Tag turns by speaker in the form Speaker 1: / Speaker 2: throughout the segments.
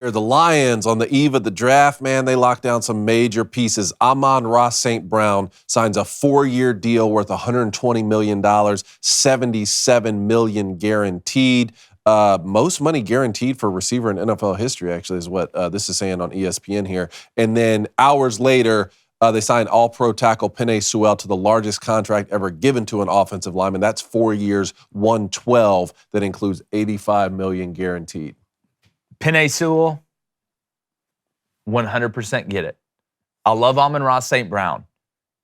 Speaker 1: The Lions, on the eve of the draft, man, they locked down some major pieces. Amon-Ra St. Brown signs a 4-year deal worth $120 million, $77 million guaranteed. Most money guaranteed for a receiver in NFL history, actually, is what this is saying on ESPN here. And then hours later, they signed all-pro tackle Penei Sewell to the largest contract ever given to an offensive lineman. That's 4 years, $112. That includes $85 million guaranteed.
Speaker 2: Penei Sewell, 100% get it. I love Amon-Ra St. Brown,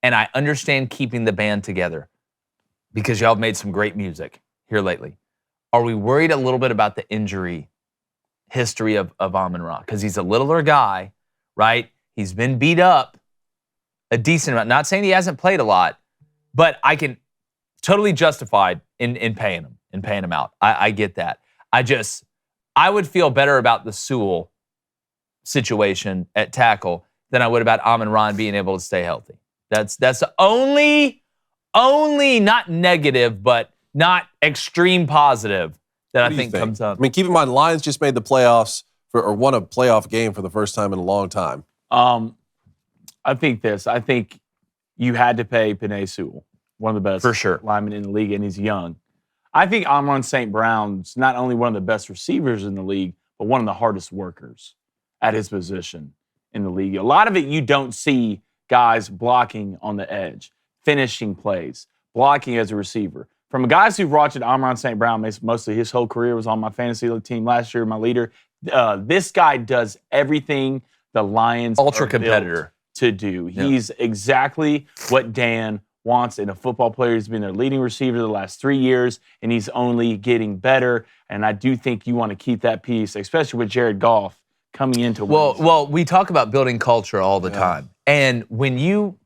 Speaker 2: and I understand keeping the band together because y'all have made some great music here lately. Are we worried a little bit about the injury history of Amon-Ra? Because he's a littler guy, right? He's been beat up a decent amount. Not saying he hasn't played a lot, but I can totally justified in paying him out. I get that. I would feel better about the Sewell situation at tackle than I would about Amon-Ra being able to stay healthy. That's the only not negative, but not extreme positive that I think comes up.
Speaker 1: I mean, keep in mind, Lions just made the playoffs or won a playoff game for the first time in a long time.
Speaker 3: I think you had to pay Penei Sewell, one of the best
Speaker 2: for sure
Speaker 3: linemen in the league, and he's young. I think Amon St. Brown's not only one of the best receivers in the league, but one of the hardest workers at his position in the league. A lot of it you don't see guys blocking on the edge, finishing plays, blocking as a receiver. From guys who've watched Amon St. Brown, mostly his whole career was on my fantasy team last year, my leader. This guy does everything the Lions
Speaker 2: ultra competitor
Speaker 3: to do. Yeah. He's exactly what Dan wants in a football player. He's been their leading receiver the last 3 years, and he's only getting better. And I do think you want to keep that piece, especially with Jared Goff coming into
Speaker 2: Well, we talk about building culture all the time. And when you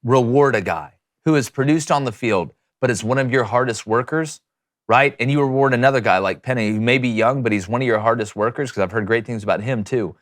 Speaker 2: reward a guy who is produced on the field, but is one of your hardest workers, right? And you reward another guy like Penei, who may be young, but he's one of your hardest workers, because I've heard great things about him too.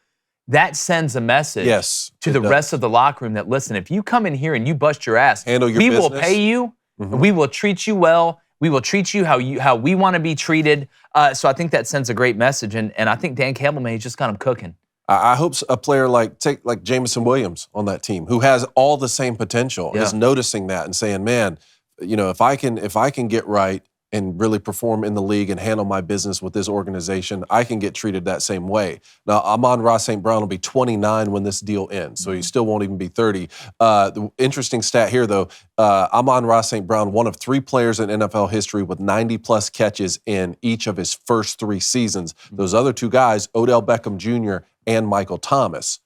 Speaker 2: That sends a message to the rest of the locker room that, listen, if you come in here and you bust your ass,
Speaker 1: we
Speaker 2: will pay you, we will treat you well, we will treat you how we want to be treated. So I think that sends a great message, and I think Dan Campbell may have just got him cooking.
Speaker 1: I hope a player like Jameson Williams on that team, who has all the same potential, is noticing that and saying, man, if I can get right and really perform in the league and handle my business with this organization, I can get treated that same way. Now, Amon-Ra St. Brown will be 29 when this deal ends, so he still won't even be 30. The interesting stat here, though, Amon-Ra St. Brown, one of 3 players in NFL history with 90-plus catches in each of his first 3 seasons. Those other 2 guys, Odell Beckham Jr. and Michael Thomas.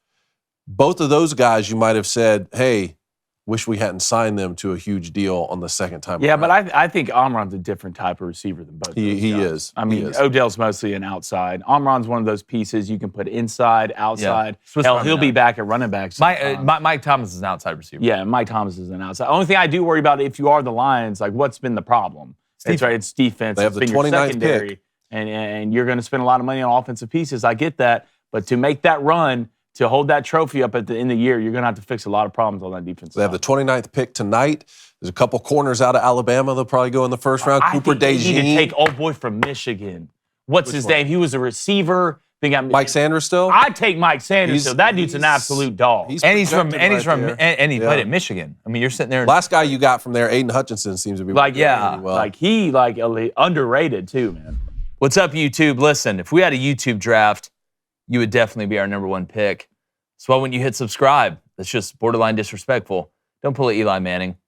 Speaker 1: Both of those guys, you might have said, hey, wish we hadn't signed them to a huge deal on the second time.
Speaker 3: Yeah, but I think Amron's a different type of receiver than both.
Speaker 1: He is.
Speaker 3: I mean, Odell's mostly an outside. Amron's one of those pieces you can put inside, outside. Yeah. Hell, he'll be back at running back.
Speaker 2: Mike Thomas is an outside receiver.
Speaker 3: Yeah, Mike Thomas is an outside. Only thing I do worry about, if you are the Lions, like, what's been the problem? It's defense.
Speaker 1: They have the 29th pick.
Speaker 3: And you're going to spend a lot of money on offensive pieces. I get that. But to make that run, to hold that trophy up at the end of the year, you're going to have to fix a lot of problems on that defense.
Speaker 1: They have the 29th pick tonight. There's a couple corners out of Alabama that'll probably go in the first round. Cooper DeJean.
Speaker 3: They need to take old boy from Michigan. What's his name? He was a receiver.
Speaker 1: Mike Sanders still?
Speaker 3: I'd take Mike Sanders still. That dude's an absolute dog.
Speaker 2: He played at Michigan. I mean, you're sitting there.
Speaker 1: Last guy you got from there, Aiden Hutchinson, seems to be
Speaker 3: underrated too, man.
Speaker 2: What's up, YouTube? Listen, if we had a YouTube draft, you would definitely be our number 1 pick. So why wouldn't you hit subscribe? That's just borderline disrespectful. Don't pull a Eli Manning.